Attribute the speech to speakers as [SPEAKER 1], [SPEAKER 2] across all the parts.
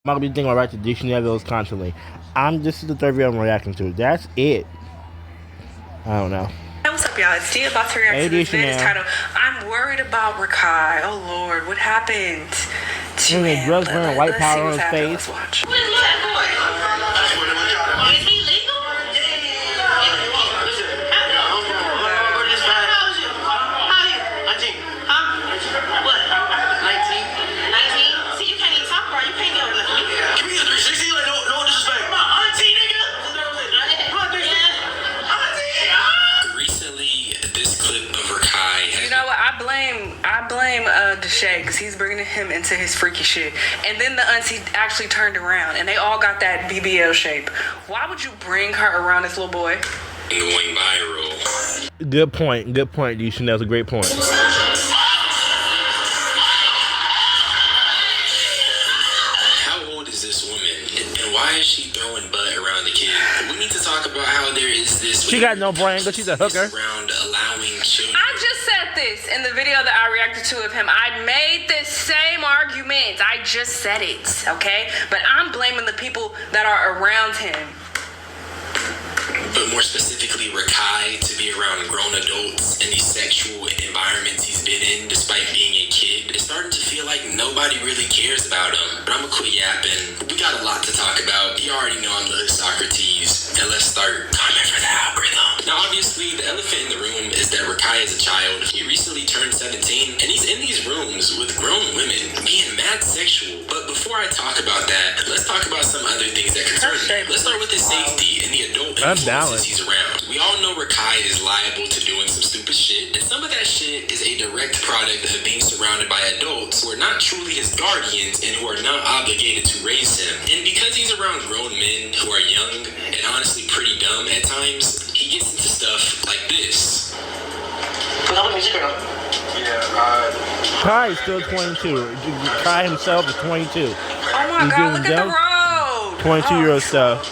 [SPEAKER 1] I'm gonna be thinking about the dictionary videos constantly. This is the third video I'm reacting to. That's it. I don't know.
[SPEAKER 2] Hey, what's up, y'all? It's Tia about to react to this video titled, I'm worried about Rakai. Oh Lord, what happened to him?
[SPEAKER 1] Drugs wearing white powder on his face.
[SPEAKER 2] Let's watch.
[SPEAKER 3] Is he legal? What? 19? 19? See, you can't even talk, bro. You can't get over that.
[SPEAKER 4] Give me a 360, like, no disrespect. My auntie, nigga!
[SPEAKER 5] Recently, this clip of Rakai has...
[SPEAKER 2] You know what? I blame Joshiah because he's bringing him into his freaky shit. And then the auntie actually turned around and they all got that BBL shape. Why would you bring her around this little boy?
[SPEAKER 5] going viral.
[SPEAKER 1] Good point, Shanell. That's a great point.
[SPEAKER 5] How old is this woman? And why is she throwing butt around the kid? We need to talk about how there is this...
[SPEAKER 1] She got no brain, but she's a hooker.
[SPEAKER 5] ...around allowing children...
[SPEAKER 2] I just said this in the video that I reacted to of him. I made this same argument. I just said it, okay? But I'm blaming the people that are around him.
[SPEAKER 5] But more specifically, Rakai, to be around grown adults in these sexual environments he's been in, despite being a kid, it's starting to feel like nobody really cares about him. But I'm gonna quit yapping. We got a lot to talk about. You already know I'm the Socrates. And let's start comment for the algorithm. Now, obviously, the elephant in the room is that Rakai is a child. He recently turned 17, and he's in these rooms with grown women, being mad sexual. But before I talk about that, let's talk about some other things that concern me. Let's start with his safety and the adult influences he's around. We all know Rakai is liable to doing some stupid shit, and some of that shit is a direct product of being surrounded by adults who are not truly his guardians and who are not obligated to raise him. And because he's around grown men who are young and honestly pretty dumb at times, he gets into stuff like this.
[SPEAKER 1] Kai is still 22. Kai himself is 22.
[SPEAKER 2] Oh my God, look at the road.
[SPEAKER 1] 22-year-old stuff.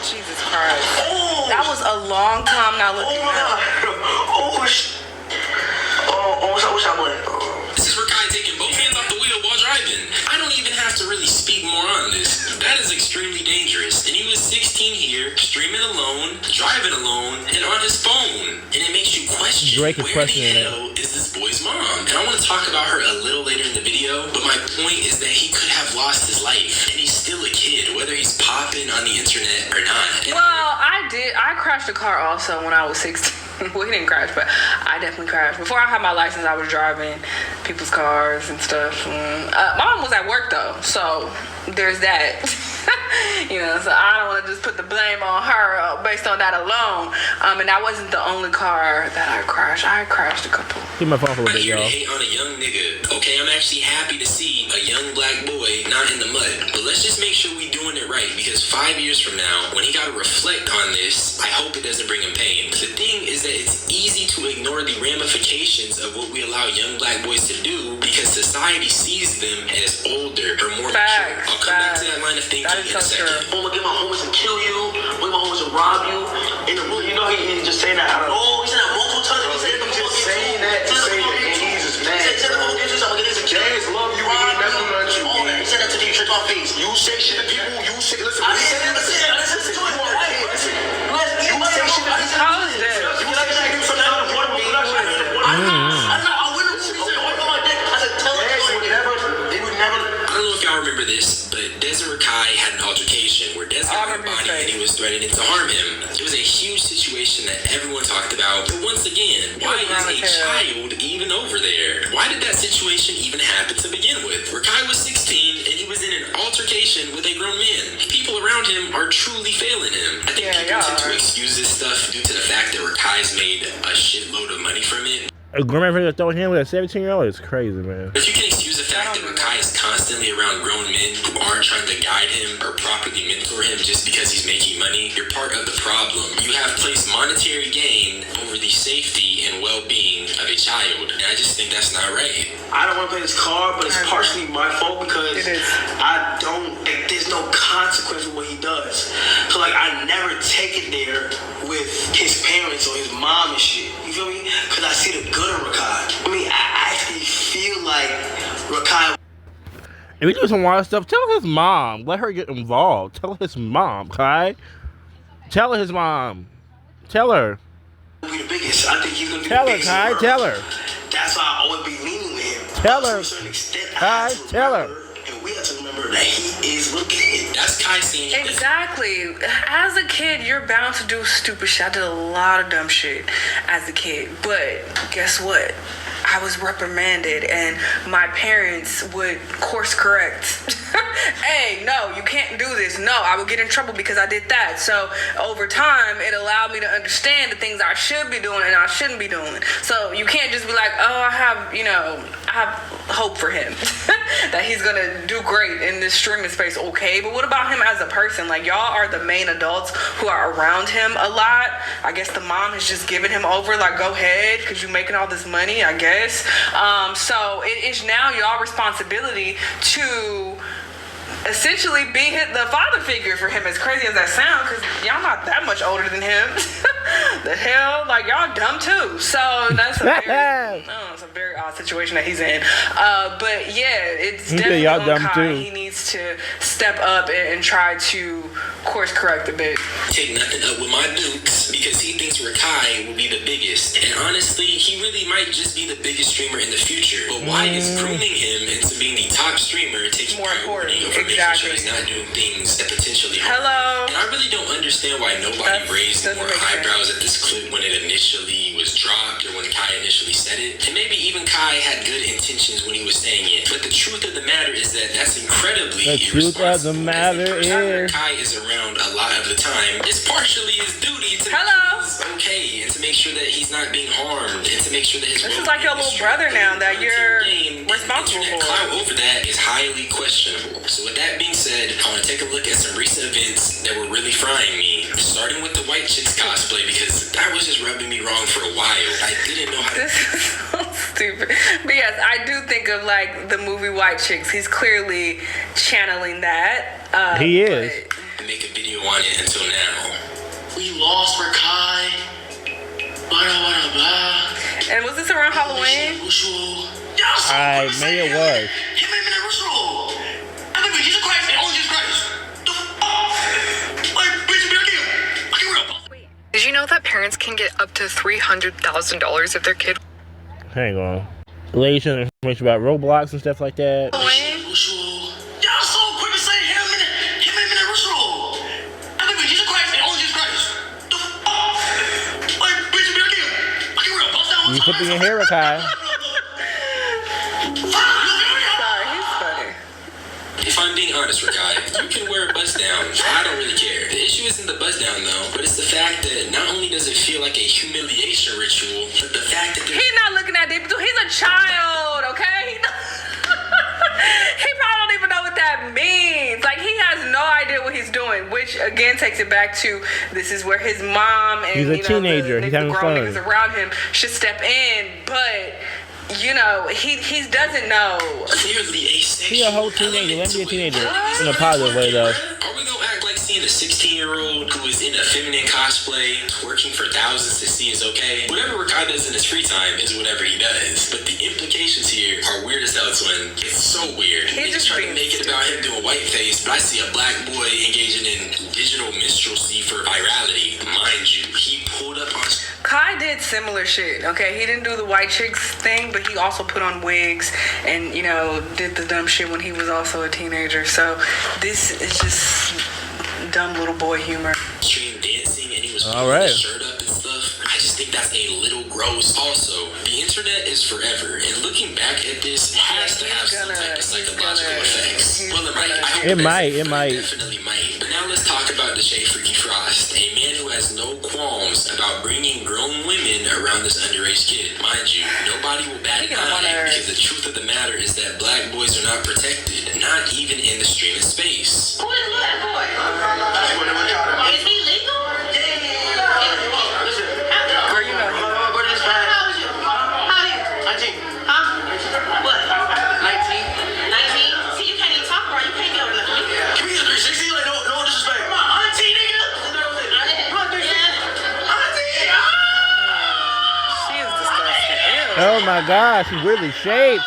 [SPEAKER 2] Jesus Christ. That was a long time not looking at.
[SPEAKER 5] This is Rakai taking both hands off the wheel while driving. I don't even have to really speak more on this. That is extremely dangerous. And he was 16 here, streaming alone, driving alone, and on his phone. And it makes you question,
[SPEAKER 1] Drake is
[SPEAKER 5] where the hell is this boy's mom? And I want to talk about her a little later in the video, but my point is that he could have lost his life. And he's still a kid, whether he's popping on the internet or not. And
[SPEAKER 2] Well, I crashed a car also when I was 16. Well, he didn't crash, but I definitely crashed. Before I had my license, I was driving people's cars and stuff. My mom was at work, though, so there's that. So I don't want to just put the blame on her based on that alone. And that wasn't the only car that I crashed. I crashed a couple.
[SPEAKER 1] Keep my phone for a
[SPEAKER 5] I'm
[SPEAKER 1] bit,
[SPEAKER 5] here to
[SPEAKER 1] y'all.
[SPEAKER 5] hate on a young nigga. Okay, I'm actually happy to see a young black boy not in the mud. But let's just make sure we doing it right, because 5 years from now, when he gotta reflect on this, I hope it doesn't bring him pain. The thing is that it's easy to ignore the ramifications of what we allow young black boys to do because society sees them as older or more mature. I'll come back to that line of thinking in a second.
[SPEAKER 4] I'm gonna get my homies and kill you. I'm gonna get my homies and rob you. In the room, you know he just saying that out of... Oh, he said that multiple times. He said that just saying that to say that he's just mad. He said, I'm gonna get his James love you and he never let you. He said that to you, trick off face. You say shit to people, you say, listen. I said, listen to him. You say shit to people.
[SPEAKER 2] How is that?
[SPEAKER 4] You like that nigga from down the water. I went up to him. I said, tell him. They would never.
[SPEAKER 5] I don't know if y'all remember this, but Desert Rakai had an altercation where Desert got Bonnie and he was threatening to harm him. It was a huge situation that everyone talked about. But once again, why is a child even over there? Why did that situation even happen to begin with? Rakai was 16 and he was in an altercation with a grown man. People around him are truly failing him. I think people tend to excuse this stuff due to the fact that Rakai's made a shitload of money from it.
[SPEAKER 1] A grown man throwing him with a 17-year-old is crazy, man.
[SPEAKER 5] If you can excuse the fact that Rakai is constantly around grown men who aren't trying to guide him or properly mentor him just because he's making money, you're part of the problem. You have placed monetary gain over the safety and well-being of a child, and I just think that's not right.
[SPEAKER 4] I don't want to play this card, but it's partially my fault because there's no consequence for what he does. So I never take it there with his parents or his mom and shit. You feel me? Because I see the good in Rakai. I actually feel like Rakai.
[SPEAKER 1] If he do some wild stuff, tell his mom. Let her get involved. Tell his mom, Kai. Tell his mom. Tell her.
[SPEAKER 4] Be the biggest. I think he's gonna be
[SPEAKER 1] Tell
[SPEAKER 4] the
[SPEAKER 1] her,
[SPEAKER 4] biggest.
[SPEAKER 1] Kai. Tell her.
[SPEAKER 4] That's why I always be leaning with him.
[SPEAKER 1] Tell her.
[SPEAKER 4] To a certain extent, I
[SPEAKER 1] Kai,
[SPEAKER 4] have to
[SPEAKER 1] tell her.
[SPEAKER 4] remember, and we have to remember that he is legit.
[SPEAKER 5] That's Kai saying
[SPEAKER 2] Exactly. As a kid, you're bound to do stupid shit. I did a lot of dumb shit as a kid. But guess what? I was reprimanded and my parents would course correct. Hey, no, you can't do this. No, I would get in trouble because I did that. So over time, it allowed me to understand the things I should be doing and I shouldn't be doing. So you can't just be like, oh, I have hope for him that he's gonna do great in this streaming space. Okay, but what about him as a person? Like, y'all are the main adults who are around him a lot. I guess the mom has just given him over, like, go ahead because you're making all this money, I guess. So it is now y'all responsibility to essentially be the father figure for him, as crazy as that sounds, because y'all not that much older than him. The hell, like, y'all dumb too. So that's it's a very odd situation that he's in. But yeah, it's definitely
[SPEAKER 1] y'all
[SPEAKER 2] on
[SPEAKER 1] dumb
[SPEAKER 2] Kai.
[SPEAKER 1] too.
[SPEAKER 2] He needs to step up and try to course correct a bit.
[SPEAKER 5] take nothing up with my dukes because he thinks Rakai will be the biggest. And honestly, he really might just be the biggest streamer in the future. But why is grooming him into being the top streamer taking
[SPEAKER 2] More
[SPEAKER 5] priority
[SPEAKER 2] important.
[SPEAKER 5] over making sure he's not doing things that potentially harm him?
[SPEAKER 2] Hello.
[SPEAKER 5] And I really don't understand why nobody raised more eyebrows at this clip when it initially was dropped or when Kai initially said it. And maybe even Kai had good intentions when he was saying it. But the truth of the matter is that that's incredibly
[SPEAKER 1] The truth of the
[SPEAKER 5] irresponsible.
[SPEAKER 1] matter
[SPEAKER 5] As the person
[SPEAKER 1] is-
[SPEAKER 5] Kai is around a lot of the time, it's partially his duty to
[SPEAKER 2] Hello.
[SPEAKER 5] make sure he's okay and to make sure that he's not being harmed and to make sure that his
[SPEAKER 2] This is like your little brother now that you're responsible
[SPEAKER 5] internet
[SPEAKER 2] for.
[SPEAKER 5] clout over that is highly questionable. So with that being said, I want to take a look at some recent events that were really frying me. Starting with the White Chicks cosplay because that was just rubbing me wrong for a while. I didn't know how to.
[SPEAKER 2] This is so stupid. But yes, I do think of like the movie White Chicks. He's clearly channeling that.
[SPEAKER 1] He is.
[SPEAKER 2] but-
[SPEAKER 5] Make a video on it until now.
[SPEAKER 4] We lost for Kai.
[SPEAKER 2] And was this around Halloween?
[SPEAKER 1] Maybe it was.
[SPEAKER 6] Did you know that parents can get up to $300,000 if their kid
[SPEAKER 1] Hang on. Ladies, information about Roblox and stuff like that. You flipping your hair, Kai.
[SPEAKER 2] Sorry, he's funny.
[SPEAKER 5] If I'm being honest, Rakai, you can wear a buzz down. I don't really care. The issue isn't the buzz down though, but it's the fact that not only does it feel like a humiliation ritual, but the fact that
[SPEAKER 2] He's not looking that deep. He's a child, okay? He probably don't even know what that means. Like, he has no idea what he's doing, which again takes it back to this is where his mom and
[SPEAKER 1] He's a teenager.
[SPEAKER 2] the
[SPEAKER 1] He's having
[SPEAKER 2] grown
[SPEAKER 1] fun.
[SPEAKER 2] niggas around him should step in, but you know, he doesn't know.
[SPEAKER 5] clearly asexual.
[SPEAKER 1] He a whole teenager. Let him be a teenager. In a
[SPEAKER 5] What?
[SPEAKER 1] positive way, though.
[SPEAKER 5] Are we gonna act like seeing a 16-year-old who is in a feminine cosplay, working for thousands to see is okay? Whatever Rakai does in his free time is whatever he does. But the implications here are weird as hell, twin. It's so weird.
[SPEAKER 2] He
[SPEAKER 5] Niggas
[SPEAKER 2] just
[SPEAKER 5] try to
[SPEAKER 2] being
[SPEAKER 5] make it about him doing whiteface, but I see a black boy engaging in digital minstrelsy for virality. Mind you, he pulled up on...
[SPEAKER 2] Kai did similar shit, okay? He didn't do the White Chicks thing, but he also put on wigs and, you know, did the dumb shit when he was also a teenager. So this is just dumb little boy humor.
[SPEAKER 5] stream dancing and he was
[SPEAKER 1] All
[SPEAKER 5] pulling
[SPEAKER 1] right.
[SPEAKER 5] his shirt up and stuff. I just think that's a little gross. Also, the internet is forever, and looking back at this has to have some type of psychological effects. Well, it might. I hope
[SPEAKER 1] It
[SPEAKER 5] doesn't,
[SPEAKER 1] might, it
[SPEAKER 5] but
[SPEAKER 1] might.
[SPEAKER 5] definitely might. But now let's talk about Joshiah Freaky Frost, a man who has no qualms about bringing grown women around this underage kid. Mind you, nobody will bat an
[SPEAKER 2] Speaking of
[SPEAKER 5] eye
[SPEAKER 2] honor-
[SPEAKER 5] because the truth of the matter is that black boys are not protected, not even in the streaming space.
[SPEAKER 3] Who is that boy? Is he legal?
[SPEAKER 2] Girl, you know he
[SPEAKER 3] How old is you? How old are you? Huh? What? 19? See, you can't even talk, bro. You can't be over nothing.
[SPEAKER 4] Give me a 360, like, no disrespect. Auntie, nigga.
[SPEAKER 2] she is disgusting. Ew.
[SPEAKER 1] Oh my gosh, he's weirdly shaped.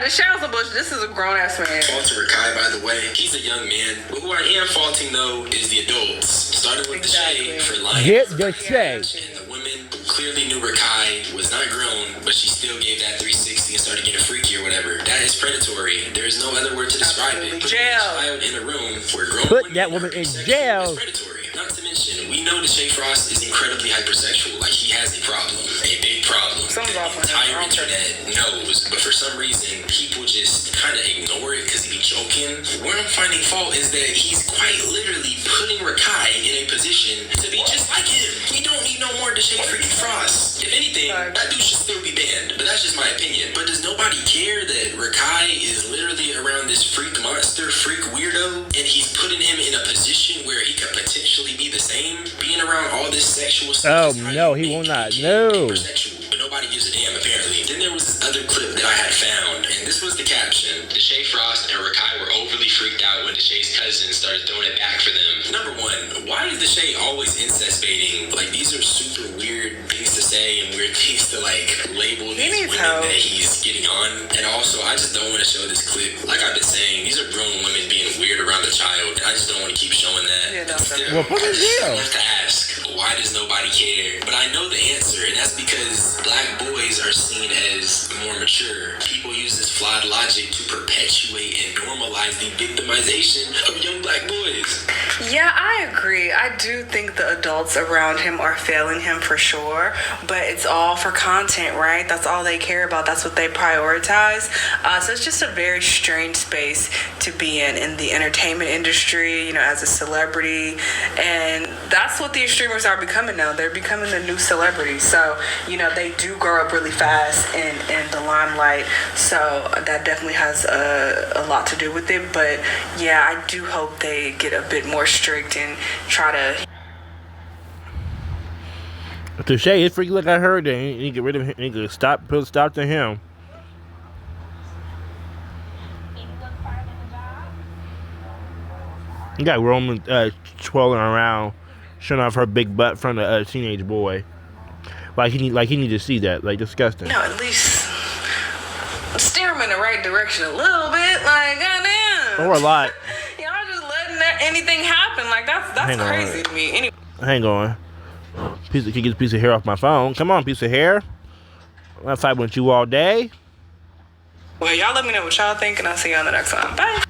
[SPEAKER 2] this Shell's a bush. This is a grown ass man.
[SPEAKER 5] Fault to Rakai, by the way. He's a young man. But who I am faulting, though, is the adults. Starting with
[SPEAKER 2] Exactly.
[SPEAKER 5] the Shay for lying.
[SPEAKER 1] Get the Shay.
[SPEAKER 5] And the women who clearly knew Rakai was not grown, but she still gave that 360 and started getting freaky or whatever. That is predatory. There is no other word to describe it. Putting
[SPEAKER 2] Jail.
[SPEAKER 5] a child in a room where grown
[SPEAKER 1] Put
[SPEAKER 5] women
[SPEAKER 1] that woman
[SPEAKER 5] are
[SPEAKER 1] in
[SPEAKER 5] sexual
[SPEAKER 1] jail.
[SPEAKER 5] is predatory. Not to mention, we know that Shay Frost is incredibly hypersexual. Like, he has a problem. A big problem.
[SPEAKER 2] Something's
[SPEAKER 5] that
[SPEAKER 2] off
[SPEAKER 5] the
[SPEAKER 2] with him.
[SPEAKER 5] entire
[SPEAKER 2] I don't care.
[SPEAKER 5] internet knows, but for some reason, people just kind of ignore it because he be joking. Where I'm finding fault is that he's quite literally putting Rakai in a position to be just like him. We don't need no more Deshae freaking Frost. If anything, that dude should still be banned, but that's just my opinion. But does nobody care that Rakai is literally around this freak monster, freak weirdo, and he's putting him in a position where he could potentially be the same? Being around all this sexual
[SPEAKER 1] Oh,
[SPEAKER 5] stuff.
[SPEAKER 1] no, he will not. No.
[SPEAKER 5] But nobody gives a damn, apparently. Then there was this other clip that I had found, and this was the caption. Deshae Frost and Rakai were overly freaked out when Deshae's cousin started throwing it back for them. Number one, why is Deshae always incest baiting? Like, these are super weird things to say and weird things to, like, label these
[SPEAKER 2] needs
[SPEAKER 5] women
[SPEAKER 2] help.
[SPEAKER 5] that he's getting on. And also, I just don't want to show this clip. Like I've been saying, these are grown women being weird around the child, and I just don't want to keep showing that.
[SPEAKER 2] Yeah, don't say
[SPEAKER 1] Well, put it in jail.
[SPEAKER 5] I have to ask, why does nobody care? But I know the answer, and that's because black boys are seen as more mature. People use this flawed logic to perpetuate and normalize the victimization of young black boys.
[SPEAKER 2] Yeah, I agree. I do think the adults around him are failing him for sure, but it's all for content, right? That's all they care about. That's what they prioritize. So it's just a very strange space to be in the entertainment industry, you know, as a celebrity. And that's what these streamers are becoming now. They're becoming the new celebrities. So, you know, they do grow up really fast in the limelight. So that definitely has a lot to do with it. But yeah, I do hope they get a bit more strict and try to.
[SPEAKER 1] To Shay, it's freaky like I heard that. You need to get rid of him. You need to put a stop to him. You got Roman twirling around, showing off her big butt from a teenage boy. Like he need to see that. Like, disgusting.
[SPEAKER 2] No, at least steer him in the right direction a little bit. Like, goddamn.
[SPEAKER 1] Or a lot.
[SPEAKER 2] Y'all just letting anything happen. Like, that's
[SPEAKER 1] Hang on.
[SPEAKER 2] crazy to me. Anyway.
[SPEAKER 1] Hang on. Can get a piece of hair off my phone. Come on, piece of hair. I'll fight with you all day.
[SPEAKER 2] Well, y'all let me know what y'all think, and I'll see you on the next one. Bye.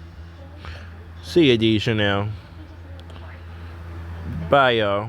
[SPEAKER 1] See ya, D. Chanel. Bye, y'all.